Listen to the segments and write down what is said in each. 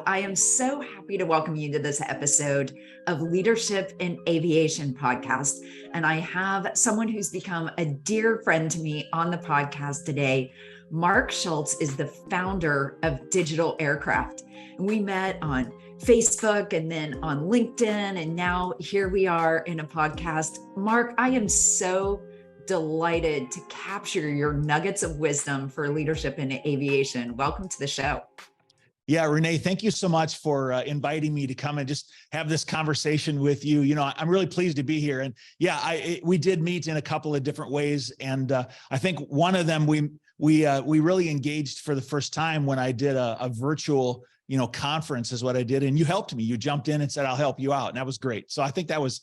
I am so happy to welcome you to this episode of Leadership and Aviation Podcast. And I have someone who's become a dear friend to me on the podcast today. Mark Schulz is the founder of Digital Aircraft. And we met on Facebook and then on LinkedIn. And now here we are in a podcast. Mark, I am so delighted to capture your nuggets of wisdom for leadership in aviation. Welcome to the show. Yeah, Renee, thank you so much for inviting me to come and just have this conversation with you. You know, I'm really pleased to be here. And yeah, we did meet in a couple of different ways. And I think one of them, we really engaged for the first time when I did a virtual, conference is what I did. And you helped me. You jumped in and said, I'll help you out. And that was great. So I think that was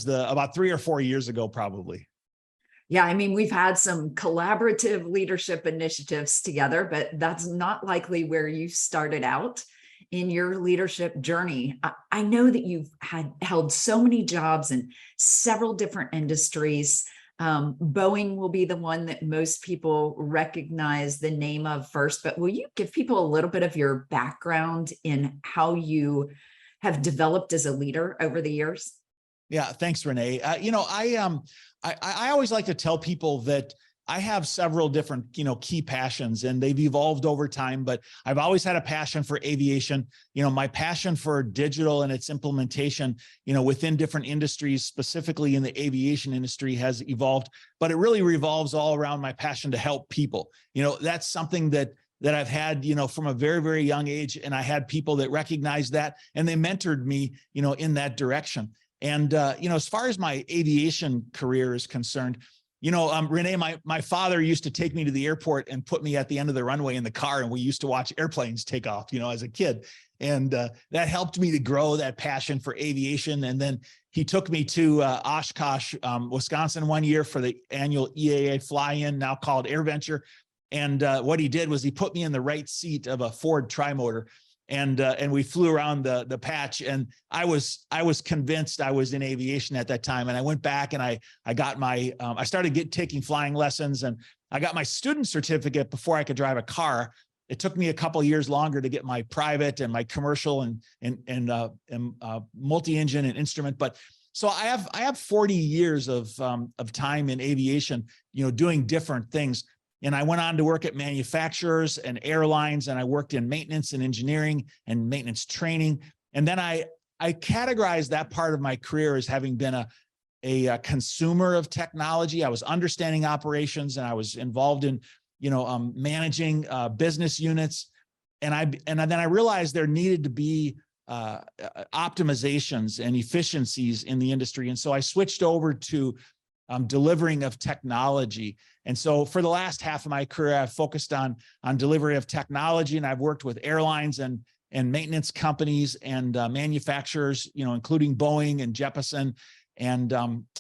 about 3 or 4 years ago, probably. Yeah, I mean, we've had some collaborative leadership initiatives together, but that's not likely where you started out in your leadership journey. I know that you've held so many jobs in several different industries. Boeing will be the one that most people recognize the name of first, but will you give people a little bit of your background in how you have developed as a leader over the years? Yeah, thanks, Renee. I always like to tell people that I have several different, key passions, and they've evolved over time, but I've always had a passion for aviation. My passion for digital and its implementation, within different industries, specifically in the aviation industry, has evolved, but it really revolves all around my passion to help people. That's something that I've had, from a very, very young age. And I had people that recognized that, and they mentored me, in that direction. And, as far as my aviation career is concerned, Renee, my father used to take me to the airport and put me at the end of the runway in the car. And we used to watch airplanes take off, as a kid. And that helped me to grow that passion for aviation. And then he took me to Oshkosh, Wisconsin one year for the annual EAA fly-in, now called AirVenture. And what he did was he put me in the right seat of a Ford Trimotor. And we flew around the patch, and I was convinced I was in aviation at that time. And I went back and I got my I started taking flying lessons, and I got my student certificate before I could drive a car. It took me a couple of years longer to get my private and my commercial and multi-engine and instrument. But so I have 40 years of time in aviation, doing different things. And I went on to work at manufacturers and airlines, and I worked in maintenance and engineering and maintenance training. And then I categorized that part of my career as having been a consumer of technology. I was understanding operations, and I was involved in, managing business units. And then I realized there needed to be optimizations and efficiencies in the industry. And so I switched over to delivering of technology. And so for the last half of my career, I've focused on delivery of technology, and I've worked with airlines and maintenance companies and manufacturers, including Boeing and Jeppesen. And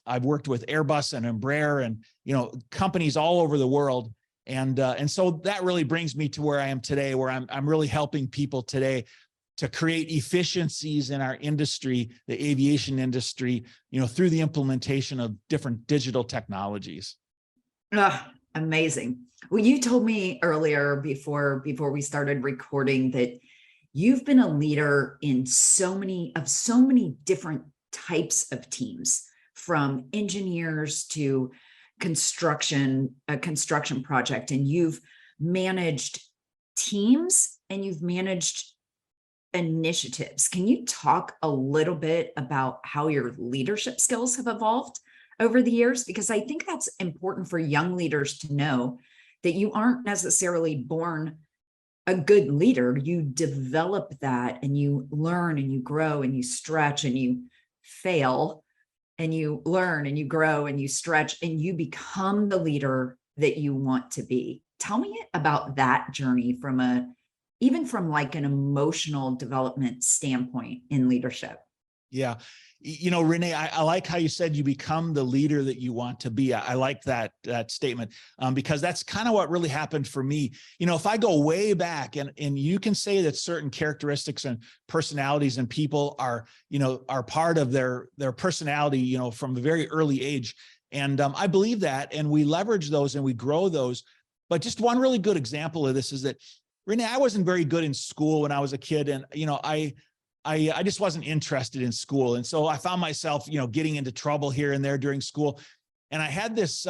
I've worked with Airbus and Embraer and, companies all over the world. And so that really brings me to where I am today, where I'm really helping people today to create efficiencies in our industry, the aviation industry, through the implementation of different digital technologies. Amazing. Well, you told me earlier before we started recording that you've been a leader in so many different types of teams, from engineers to a construction project, and you've managed teams and you've managed initiatives. Can you talk a little bit about how your leadership skills have evolved over the years? Because I think that's important for young leaders to know, that you aren't necessarily born a good leader. You develop that, and you learn and you grow and you stretch and you fail and you learn and you grow and you stretch and you become the leader that you want to be. Tell me about that journey even from like an emotional development standpoint in leadership. Yeah. Renee, I like how you said you become the leader that you want to be. I like that statement because that's kind of what really happened for me. If I go way back and you can say that certain characteristics and personalities and people are part of their personality, from a very early age. And I believe that, and we leverage those and we grow those. But just one really good example of this is that René, I wasn't very good in school when I was a kid. And, I just wasn't interested in school. And so I found myself, getting into trouble here and there during school. And I had this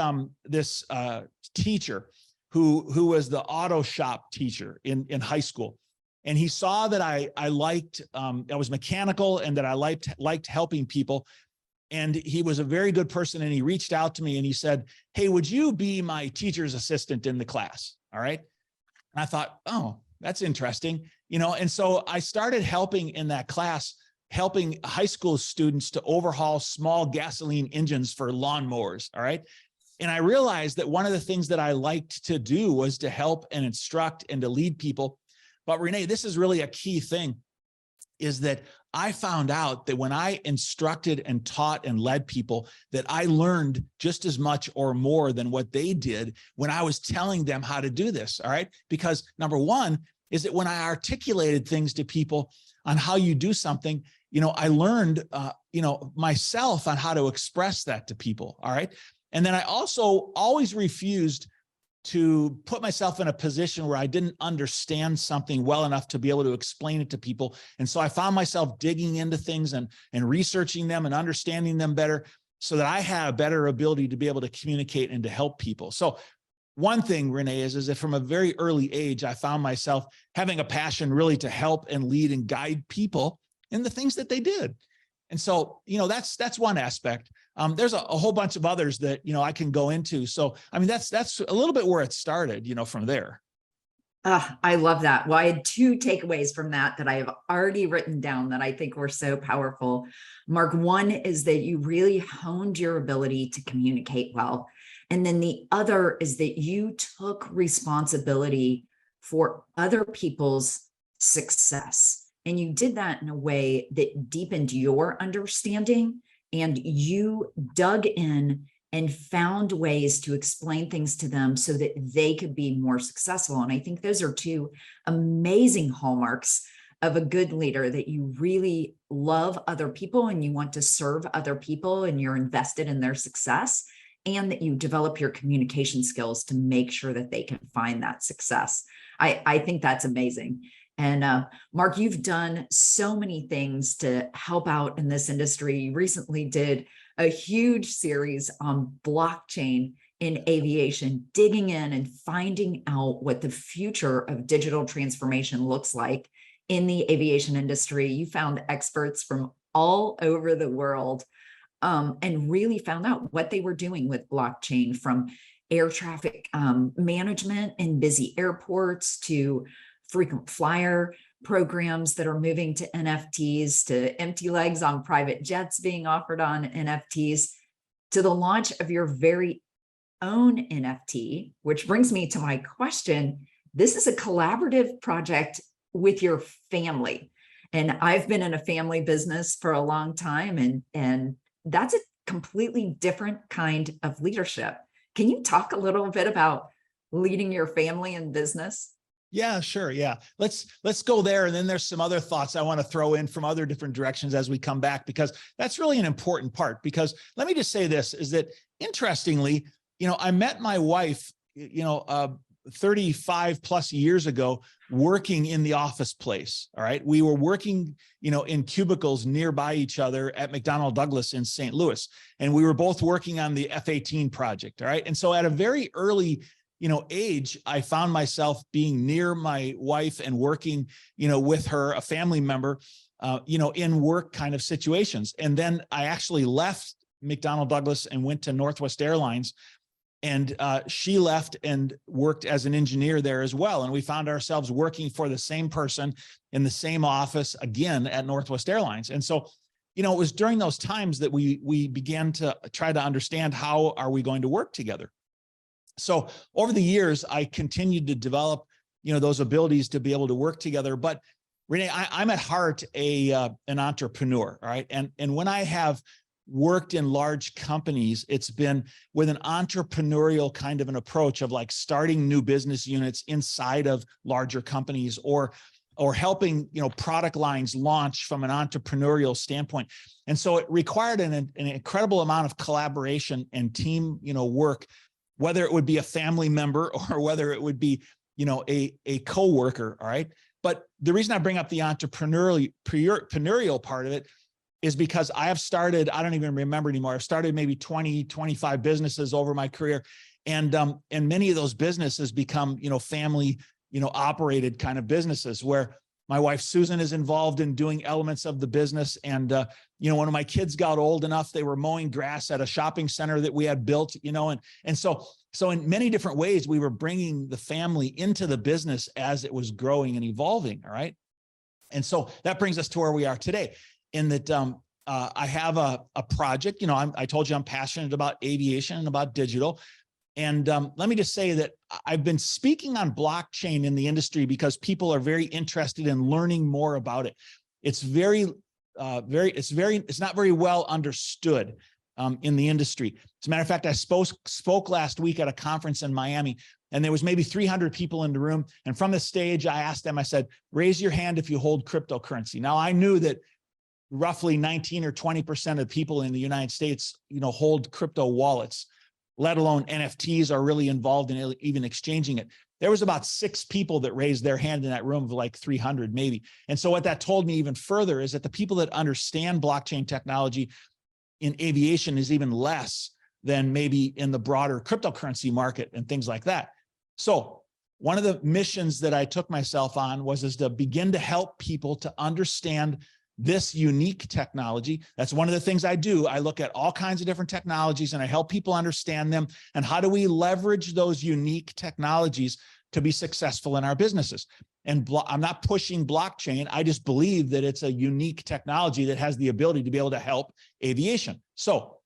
teacher who was the auto shop teacher in high school. And he saw that I liked, I was mechanical and that I liked helping people. And he was a very good person. And he reached out to me and he said, "Hey, would you be my teacher's assistant in the class?" All right. And I thought, oh, that's interesting. And so I started helping in that class, helping high school students to overhaul small gasoline engines for lawnmowers. All right. And I realized that one of the things that I liked to do was to help and instruct and to lead people. But René, this is really a key thing, is that I found out that when I instructed and taught and led people, that I learned just as much or more than what they did when I was telling them how to do this. All right. Because number one is that when I articulated things to people on how you do something, I learned, myself on how to express that to people. All right. And then I also always refused to put myself in a position where I didn't understand something well enough to be able to explain it to people. And so I found myself digging into things and researching them and understanding them better so that I had a better ability to be able to communicate and to help people. So one thing, René, is that from a very early age, I found myself having a passion really to help and lead and guide people in the things that they did. And so, that's one aspect. There's a whole bunch of others that, I can go into. So, that's a little bit where it started, from there. I love that. Well, I had two takeaways from that I have already written down that I think were so powerful. Mark, one is that you really honed your ability to communicate well. And then the other is that you took responsibility for other people's success. And you did that in a way that deepened your understanding, and you dug in and found ways to explain things to them so that they could be more successful. And I think those are two amazing hallmarks of a good leader, that you really love other people and you want to serve other people and you're invested in their success, and that you develop your communication skills to make sure that they can find that success. I think that's amazing. And Mark, you've done so many things to help out in this industry. You recently did a huge series on blockchain in aviation, digging in and finding out what the future of digital transformation looks like in the aviation industry. You found experts from all over the world and really found out what they were doing with blockchain, from air traffic management in busy airports to frequent flyer programs that are moving to NFTs, to empty legs on private jets being offered on NFTs, to the launch of your very own NFT, which brings me to my question. This is a collaborative project with your family. And I've been in a family business for a long time, and that's a completely different kind of leadership. Can you talk a little bit about leading your family in business? Yeah, sure. Yeah. Let's go there. And then there's some other thoughts I want to throw in from other different directions as we come back, because that's really an important part. Because let me just say this, is that interestingly, I met my wife, 35 plus years ago, working in the office place. All right. We were working, in cubicles nearby each other at McDonnell Douglas in St. Louis. And we were both working on the F-18 project. All right. And so at a very early age, I found myself being near my wife and working, with her, a family member, in work kind of situations. And then I actually left McDonnell Douglas and went to Northwest Airlines, and she left and worked as an engineer there as well. And we found ourselves working for the same person in the same office again at Northwest Airlines. And so, it was during those times that we began to try to understand, how are we going to work together? So over the years, I continued to develop, those abilities to be able to work together. But René, I'm at heart an entrepreneur, all right? And when I have worked in large companies, it's been with an entrepreneurial kind of an approach of like starting new business units inside of larger companies, or helping, product lines launch from an entrepreneurial standpoint. And so it required an incredible amount of collaboration and team, work, whether it would be a family member or whether it would be, a coworker. All right. But the reason I bring up the entrepreneurial part of it is because I have started, I don't even remember anymore. I've started maybe 20, 25 businesses over my career. And many of those businesses become, family, operated kind of businesses where my wife, Susan, is involved in doing elements of the business. And, when my kids got old enough, they were mowing grass at a shopping center that we had built, and so in many different ways, we were bringing the family into the business as it was growing and evolving. All right. And so that brings us to where we are today in that, I have a project, I told you I'm passionate about aviation and about digital. And let me just say that I've been speaking on blockchain in the industry because people are very interested in learning more about it. It's it's not very well understood in the industry. As a matter of fact, I spoke last week at a conference in Miami, and there was maybe 300 people in the room. And from the stage, I asked them, I said, raise your hand if you hold cryptocurrency. Now, I knew that roughly 19 or 20% of people in the United States, hold crypto wallets, let alone NFTs are really involved in even exchanging it. There was about 6 people that raised their hand in that room of like 300 maybe. And so what that told me even further is that the people that understand blockchain technology in aviation is even less than maybe in the broader cryptocurrency market and things like that. So one of the missions that I took myself on was to begin to help people to understand this unique technology. That's one of the things I do. I look at all kinds of different technologies and I help people understand them. And how do we leverage those unique technologies to be successful in our businesses? And I'm not pushing blockchain. I just believe that it's a unique technology that has the ability to be able to help aviation. So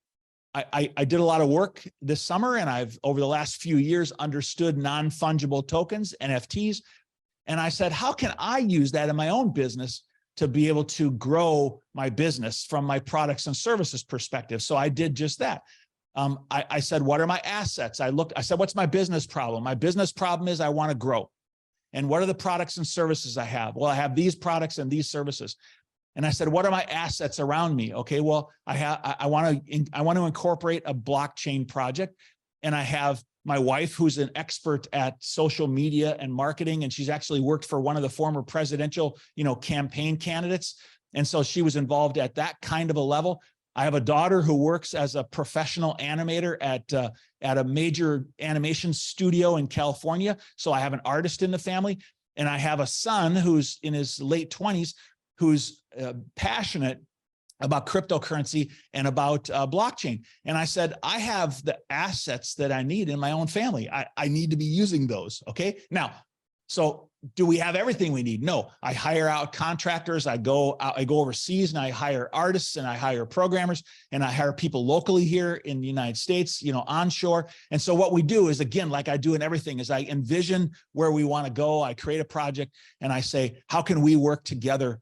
I did a lot of work this summer, and I've, over the last few years, understood non-fungible tokens, NFTs. And I said, how can I use that in my own business to be able to grow my business from my products and services perspective? So I did just that. I said, what are my assets? I said, what's my business problem? My business problem is I want to grow. And what are the products and services I have? Well, I have these products and these services. And I said, what are my assets around me? Okay, well, I want to incorporate a blockchain project. And I have my wife, who's an expert at social media and marketing, and she's actually worked for one of the former presidential, campaign candidates. And so she was involved at that kind of a level. I have a daughter who works as a professional animator at a major animation studio in California. So I have an artist in the family, and I have a son who's in his late 20s, who's passionate about cryptocurrency and about blockchain. And I said, I have the assets that I need in my own family. I need to be using those. Okay. Now, so do we have everything we need? No. I hire out contractors. I go overseas and I hire artists and I hire programmers and I hire people locally here in the United States, onshore. And so what we do is, again, like I do in everything, is I envision where we want to go. I create a project and I say, how can we work together,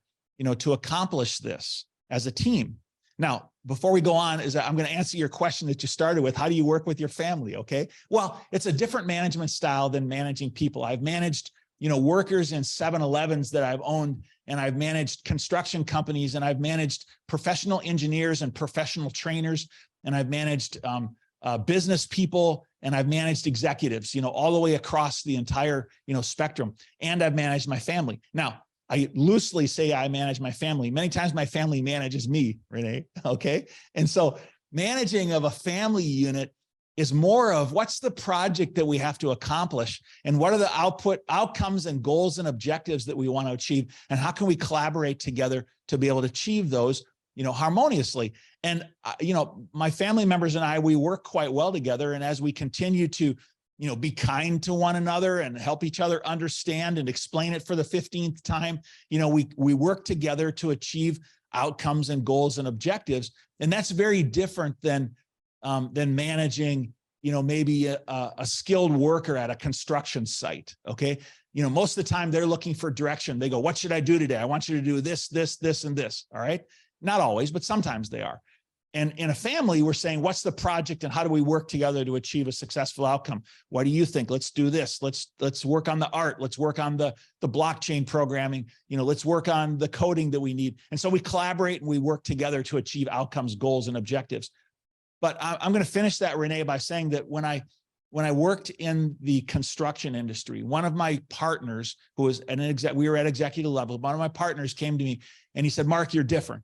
to accomplish this as a team? Now, before we go on, I'm going to answer your question that you started with. How do you work with your family? Okay. Well, it's a different management style than managing people. I've managed, workers in 7-Elevens that I've owned, and I've managed construction companies, and I've managed professional engineers and professional trainers, and I've managed business people, and I've managed executives, all the way across the entire, spectrum. And I've managed my family. Now, I loosely say I manage my family. Many times my family manages me, René, okay? And so managing of a family unit is more of what's the project that we have to accomplish, and what are the outcomes and goals and objectives that we want to achieve, and how can we collaborate together to be able to achieve those, harmoniously. And, my family members and I, we work quite well together. And as we continue to be kind to one another and help each other understand and explain it for the 15th time, we work together to achieve outcomes and goals and objectives. And that's very different than managing, maybe a skilled worker at a construction site. Okay. Most of the time they're looking for direction. They go, what should I do today? I want you to do this, this, this, and this. All right. Not always, but sometimes they are. And in a family, we're saying, what's the project and how do we work together to achieve a successful outcome? What do you think? Let's do this. Let's work on the art. Let's work on the blockchain programming. Let's work on the coding that we need. And so we collaborate and we work together to achieve outcomes, goals, and objectives. But I'm going to finish that, René, by saying that when I when I worked in the construction industry, one of my partners who was we were at executive level, one of my partners came to me and he said, Mark, you're different.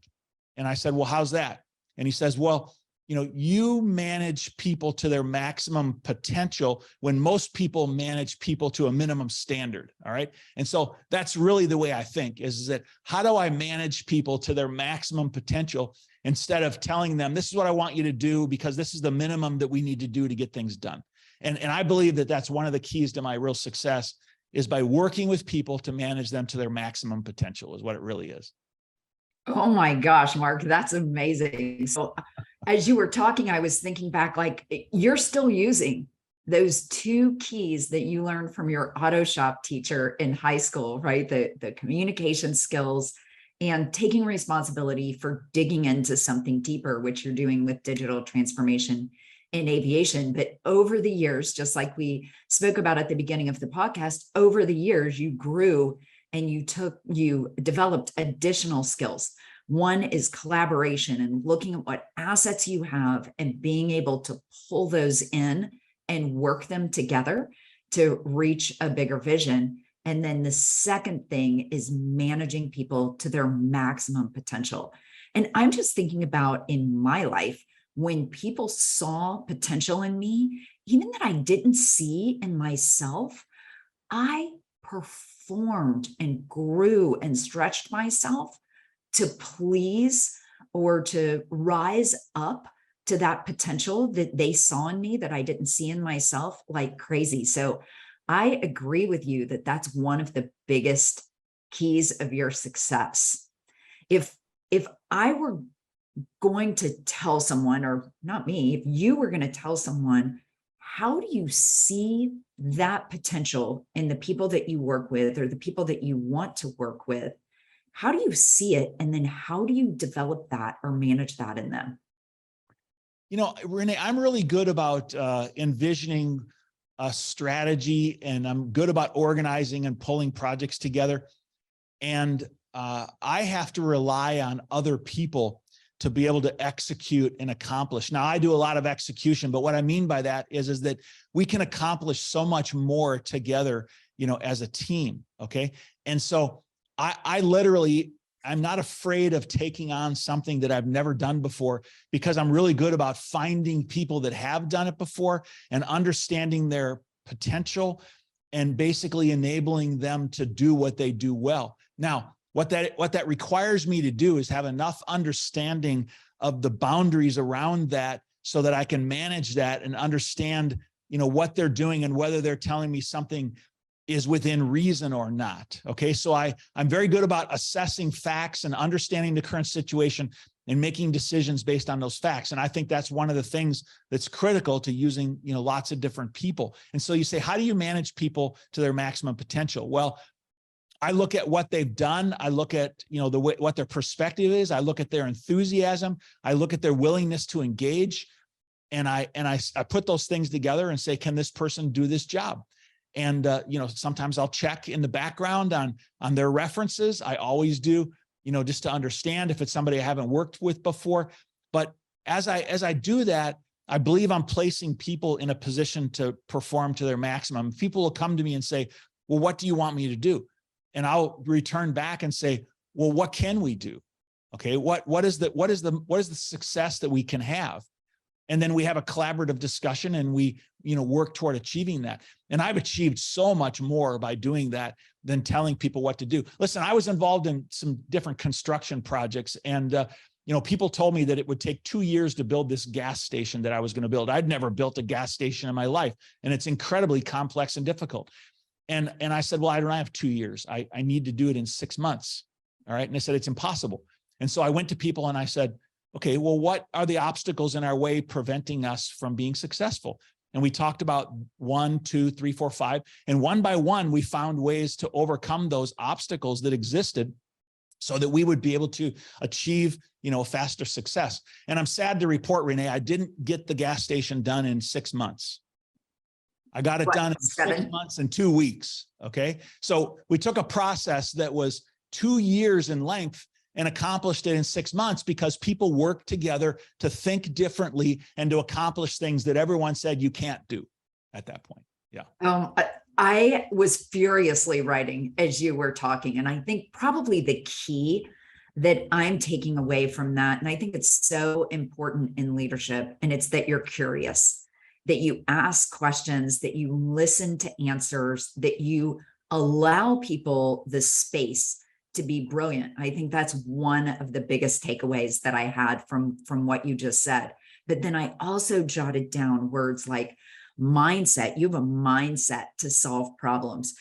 And I said, well, how's that? And he says, well, you manage people to their maximum potential when most people manage people to a minimum standard. All right. And so that's really the way I think is that how do I manage people to their maximum potential instead of telling them, this is what I want you to do because this is the minimum that we need to do to get things done. And I believe that that's one of the keys to my real success is by working with people to manage them to their maximum potential is what it really is. Oh my gosh, Mark, that's amazing. So as you were talking, I was thinking back, like you're still using those two keys that you learned from your auto shop teacher in high school, right? The communication skills and taking responsibility for digging into something deeper, which you're doing with digital transformation in aviation. But over the years, just like we spoke about at the beginning of the podcast, over the years, you grew and you developed additional skills. One is collaboration and looking at what assets you have and being able to pull those in and work them together to reach a bigger vision. And then the second thing is managing people to their maximum potential. And I'm just thinking about in my life, when people saw potential in me, even that I didn't see in myself, I performed and grew and stretched myself to please or to rise up to that potential that they saw in me that I didn't see in myself like crazy. So I agree with you that that's one of the biggest keys of your success. If I were going to tell someone, or not me, if you were going to tell someone, how do you see that potential in the people that you work with or the people that you want to work with? How do you see it? And then how do you develop that or manage that in them? René, I'm really good about envisioning a strategy, and I'm good about organizing and pulling projects together. And I have to rely on other people to be able to execute and accomplish. Now, I do a lot of execution, but what I mean by that is that we can accomplish so much more together, as a team. Okay. And so I'm not afraid of taking on something that I've never done before because I'm really good about finding people that have done it before and understanding their potential and basically enabling them to do what they do well. Now, what that requires me to do is have enough understanding of the boundaries around that so that I can manage that and understand, what they're doing and whether they're telling me something is within reason or not. Okay. So I'm very good about assessing facts and understanding the current situation and making decisions based on those facts. And I think that's one of the things that's critical to using, lots of different people. And so you say, how do you manage people to their maximum potential? Well, I look at what they've done. I look at, what their perspective is. I look at their enthusiasm. I look at their willingness to engage. And I put those things together and say, can this person do this job? And, sometimes I'll check in the background on their references. I always do, just to understand if it's somebody I haven't worked with before. But as I do that, I believe I'm placing people in a position to perform to their maximum. People will come to me and say, well, what do you want me to do? And I'll return back and say, well, what can we do? Okay. What is the success that we can have? And then we have a collaborative discussion and we, work toward achieving that. And I've achieved so much more by doing that than telling people what to do. Listen, I was involved in some different construction projects and, people told me that it would take 2 years to build this gas station that I was going to build. I'd never built a gas station in my life, and it's incredibly complex and difficult. And I said, well, I don't have 2 years. I need to do it in 6 months. All right. And they said, it's impossible. And so I went to people and I said, okay, well, what are the obstacles in our way preventing us from being successful? And we talked about 1, 2, 3, 4, 5. And one by one, we found ways to overcome those obstacles that existed so that we would be able to achieve, faster success. And I'm sad to report, René, I didn't get the gas station done in 6 months. I got it done in 6 months and 2 weeks. Okay. So we took a process that was 2 years in length and accomplished it in 6 months because people worked together to think differently and to accomplish things that everyone said you can't do. at that point. Yeah. I was furiously writing as you were talking. And I think probably the key that I'm taking away from that, and I think it's so important in leadership, and it's that you're curious, that you ask questions, that you listen to answers, that you allow people the space to be brilliant. I think that's one of the biggest takeaways that I had from what you just said. But then I also jotted down words like mindset. You have a mindset to solve problems.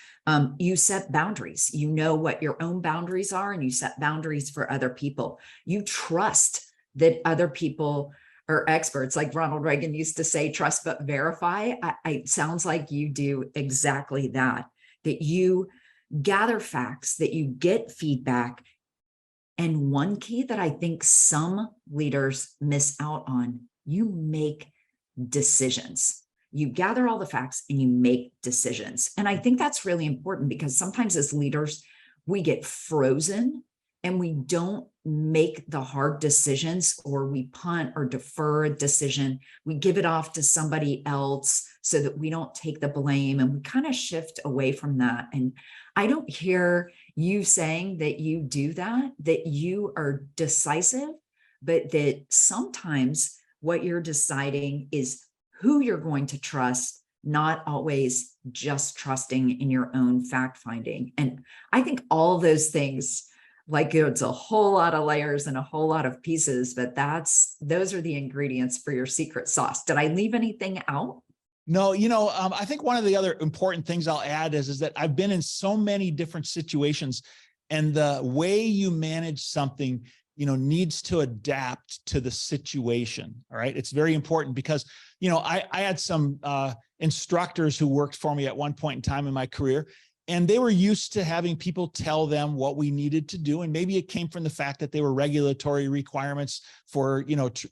You set boundaries. You know what your own boundaries are, and you set boundaries for other people. You trust that other people are experts. Like Ronald Reagan used to say, trust but verify. It sounds like you do exactly that, that you gather facts, that you get feedback. And one key that I think some leaders miss out on, you make decisions. You gather all the facts and you make decisions. And I think that's really important, because sometimes as leaders, we get frozen and we don't make the hard decisions, or we punt or defer a decision. We give it off to somebody else so that we don't take the blame, and we kind of shift away from that. And I don't hear you saying that you do that, that you are decisive, but that sometimes what you're deciding is who you're going to trust, not always just trusting in your own fact finding. And I think all those things, like, it's a whole lot of layers and a whole lot of pieces, but those are the ingredients for your secret sauce. Did I leave anything out? No, I think one of the other important things I'll add is that I've been in so many different situations, and the way you manage something, needs to adapt to the situation. All right. It's very important because, I had some instructors who worked for me at one point in time in my career, and they were used to having people tell them what we needed to do. And maybe it came from the fact that they were regulatory requirements for,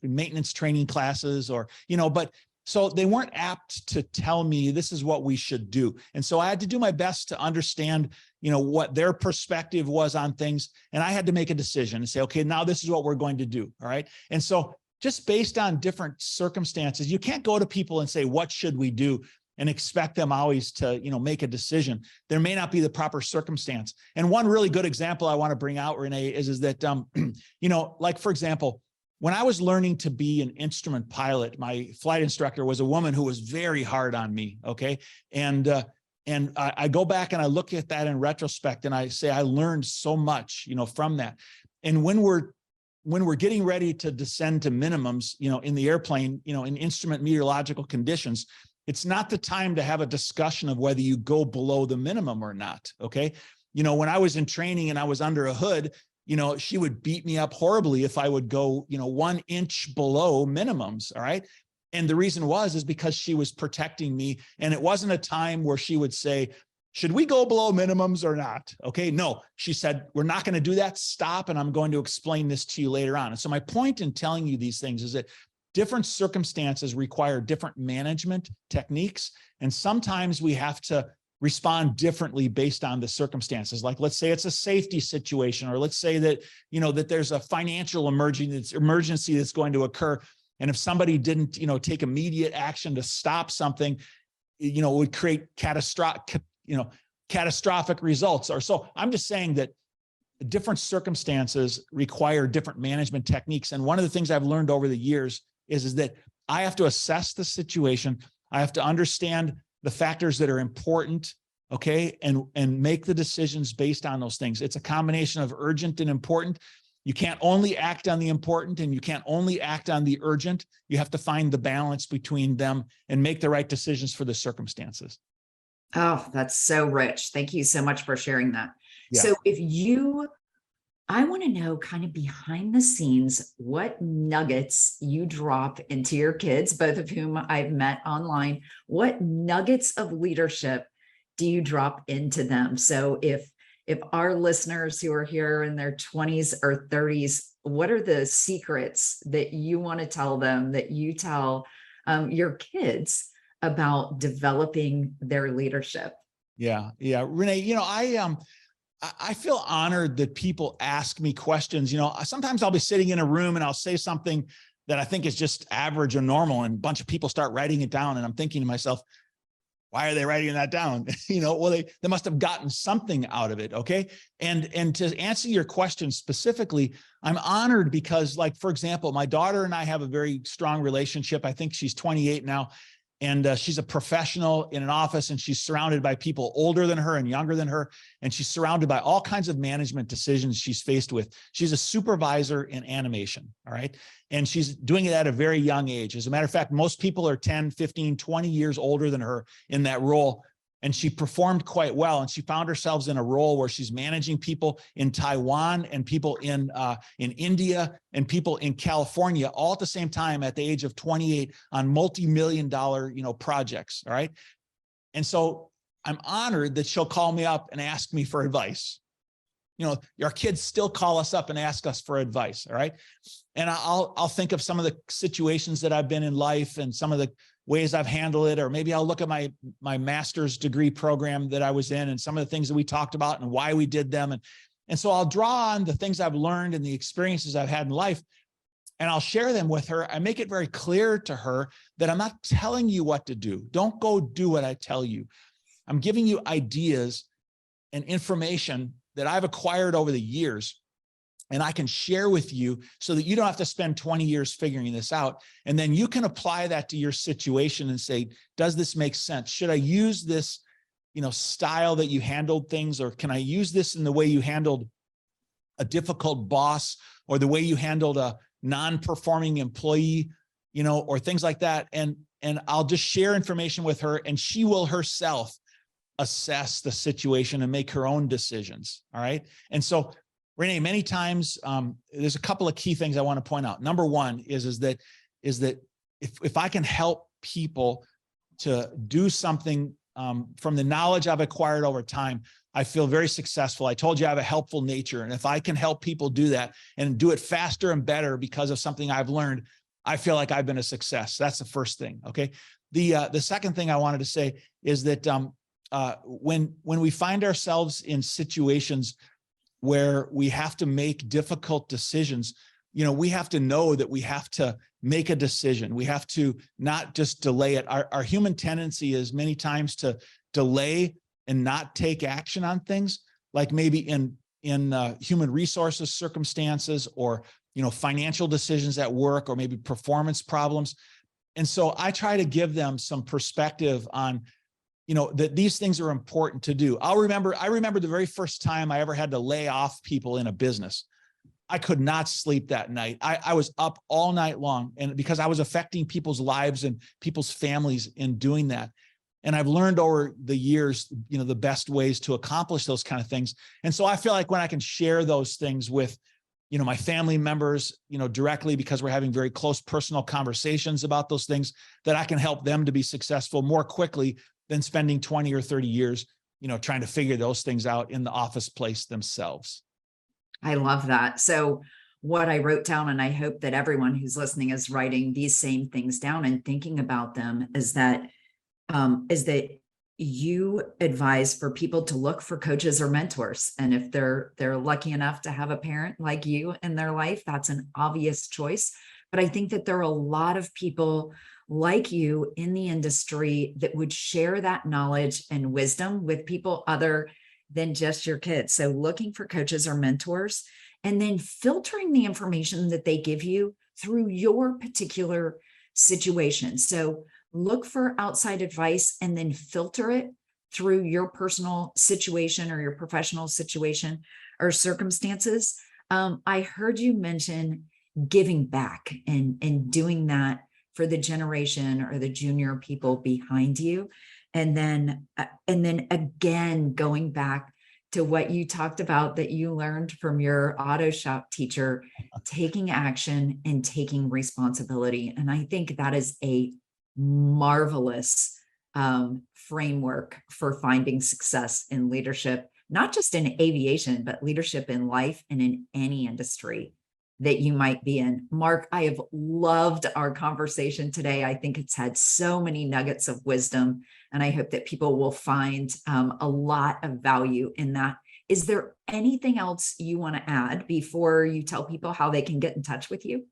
maintenance training classes, or, but so they weren't apt to tell me this is what we should do. And so I had to do my best to understand, what their perspective was on things. And I had to make a decision and say, okay, now this is what we're going to do. All right. And so just based on different circumstances, you can't go to people and say, what should we do, and expect them always to, make a decision. There may not be the proper circumstance. And one really good example I want to bring out, René, is that, like, for example, when I was learning to be an instrument pilot, my flight instructor was a woman who was very hard on me. Okay. And I go back and I look at that in retrospect, and I say, I learned so much, from that. And when we're getting ready to descend to minimums, in the airplane, in instrument meteorological conditions, it's not the time to have a discussion of whether you go below the minimum or not. Okay. When I was in training and I was under a hood, she would beat me up horribly if I would go, 1 inch below minimums. All right. And the reason is because she was protecting me. And it wasn't a time where she would say, should we go below minimums or not? Okay. No, she said, we're not going to do that. Stop. And I'm going to explain this to you later on. And so my point in telling you these things is that different circumstances require different management techniques. And sometimes we have to respond differently based on the circumstances. Like, let's say it's a safety situation, or let's say that, that there's a financial emergency that's going to occur. And if somebody didn't, take immediate action to stop something, it would create catastrophic results. Or so I'm just saying that different circumstances require different management techniques. And one of the things I've learned over the years is that I have to assess the situation. I have to understand the factors that are important, okay, and make the decisions based on those things. It's a combination of urgent and important. You can't only act on the important, and you can't only act on the urgent. You have to find the balance between them and make the right decisions for the circumstances. Oh, that's so rich. Thank you so much for sharing that. Yeah. So I want to know, kind of behind the scenes, what nuggets you drop into your kids, both of whom I've met online. What nuggets of leadership do you drop into them? So if our listeners who are here in their 20s or 30s, what are the secrets that you want to tell them, that you tell your kids about developing their leadership? Yeah. René, I feel honored that people ask me questions. Sometimes I'll be sitting in a room and I'll say something that I think is just average or normal, and a bunch of people start writing it down. And I'm thinking to myself, Why are they writing that down? Well, they must have gotten something out of it. Okay. And to answer your question specifically, I'm honored because, like, for example, my daughter and I have a very strong relationship. I think she's 28 now. And she's a professional in an office, and she's surrounded by people older than her and younger than her. And she's surrounded by all kinds of management decisions she's faced with. She's a supervisor in animation. All right. And she's doing it at a very young age. As a matter of fact, most people are 10, 15, 20 years older than her in that role. And she performed quite well. And she found herself in a role where she's managing people in Taiwan and people in India and people in California, all at the same time at the age of 28 on multi-million-dollar, projects. All right. And so I'm honored that she'll call me up and ask me for advice. Our kids still call us up and ask us for advice. All right. And I'll think of some of the situations that I've been in life and some of the ways I've handled it, or maybe I'll look at my master's degree program that I was in and some of the things that we talked about and why we did them. And so I'll draw on the things I've learned and the experiences I've had in life, and I'll share them with her. I make it very clear to her that I'm not telling you what to do. Don't go do what I tell you. I'm giving you ideas and information that I've acquired over the years, and I can share with you so that you don't have to spend 20 years figuring this out. And then you can apply that to your situation and say, does this make sense? Should I use this, style that you handled things, or can I use this in the way you handled a difficult boss, or the way you handled a non-performing employee, or things like that. And I'll just share information with her, and she will herself assess the situation and make her own decisions. All right. And so, René, many times there's a couple of key things I want to point out. Number one is that if I can help people to do something from the knowledge I've acquired over time, I feel very successful. I told you I have a helpful nature. And if I can help people do that and do it faster and better because of something I've learned, I feel like I've been a success. That's the first thing. Okay. The second thing I wanted to say is that when we find ourselves in situations where we have to make difficult decisions, we have to know that we have to make a decision. We have to not just delay it. Our human tendency is many times to delay and not take action on things, like maybe in human resources circumstances, or, financial decisions at work, or maybe performance problems. And so I try to give them some perspective on, that these things are important to do. I remember the very first time I ever had to lay off people in a business. I could not sleep that night. I was up all night long, and because I was affecting people's lives and people's families in doing that. And I've learned over the years, the best ways to accomplish those kind of things. And so I feel like when I can share those things with, my family members, directly, because we're having very close personal conversations about those things, that I can help them to be successful more quickly than spending 20 or 30 years, trying to figure those things out in the office place themselves. I love that. So what I wrote down, and I hope that everyone who's listening is writing these same things down and thinking about them, is that you advise for people to look for coaches or mentors. And if they're lucky enough to have a parent like you in their life, that's an obvious choice. But I think that there are a lot of people like you in the industry that would share that knowledge and wisdom with people other than just your kids. So looking for coaches or mentors, and then filtering the information that they give you through your particular situation. So look for outside advice and then filter it through your personal situation or your professional situation or circumstances. I heard you mention giving back and doing that for the generation or the junior people behind you. And then again, going back to what you talked about that you learned from your auto shop teacher, taking action and taking responsibility. And I think that is a marvelous framework for finding success in leadership, not just in aviation, but leadership in life and in any industry that you might be in. Mark, I have loved our conversation today. I think it's had so many nuggets of wisdom, and I hope that people will find a lot of value in that. Is there anything else you want to add before you tell people how they can get in touch with you?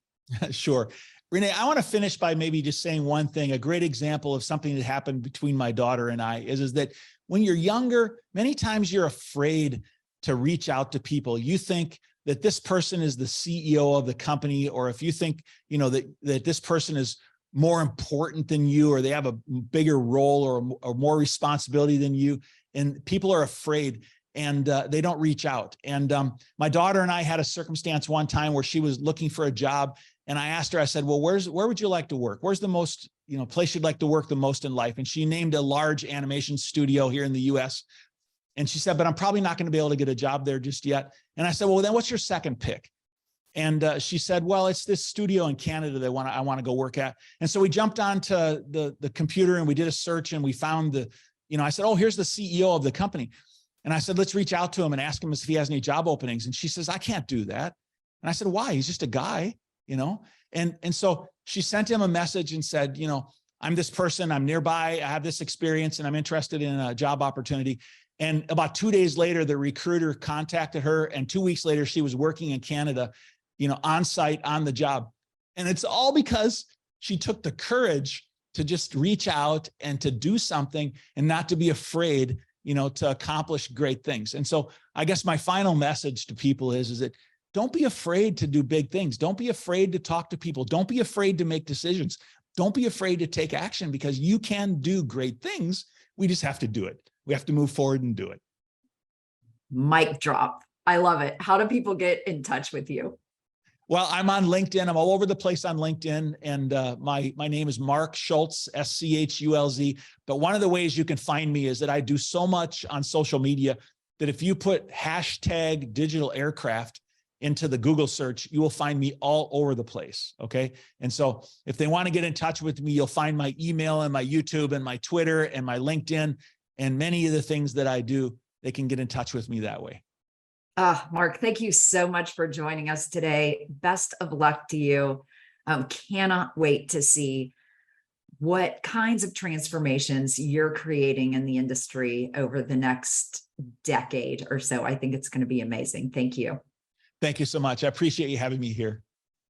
Sure. René, I want to finish by maybe just saying one thing. A great example of something that happened between my daughter and I is that when you're younger, many times you're afraid to reach out to people. You think that this person is the CEO of the company, or if you think, that this person is more important than you, or they have a bigger role or more responsibility than you, and people are afraid and they don't reach out. And my daughter and I had a circumstance one time where she was looking for a job. And I asked her, I said, well, where would you like to work? Where's the most, place you'd like to work the most in life? And she named a large animation studio here in the US. And she said, but I'm probably not going to be able to get a job there just yet. And I said, well, then what's your second pick? And she said, well, it's this studio in Canada that I want to go work at. And so we jumped onto the computer and we did a search and we found I said, oh, here's the CEO of the company. And I said, let's reach out to him and ask him if he has any job openings. And she says, I can't do that. And I said, why? He's just a guy. And so she sent him a message and said, I'm this person, I'm nearby, I have this experience, and I'm interested in a job opportunity. And about 2 days later, the recruiter contacted her. And 2 weeks later, she was working in Canada, on site, on the job. And it's all because she took the courage to just reach out and to do something and not to be afraid, to accomplish great things. And so I guess my final message to people is that don't be afraid to do big things. Don't be afraid to talk to people. Don't be afraid to make decisions. Don't be afraid to take action, because you can do great things. We just have to do it. We have to move forward and do it. Mic drop. I love it. How do people get in touch with you? Well, I'm on LinkedIn. I'm all over the place on LinkedIn. And my name is Mark Schulz, SCHULZ. But one of the ways you can find me is that I do so much on social media that if you put hashtag digital aircraft into the Google search, you will find me all over the place. Okay. And so if they want to get in touch with me, you'll find my email and my YouTube and my Twitter and my LinkedIn and many of the things that I do. They can get in touch with me that way. Mark, thank you so much for joining us today. Best of luck to you. Cannot wait to see what kinds of transformations you're creating in the industry over the next decade or so. I think it's going to be amazing. Thank you. Thank you so much. I appreciate you having me here.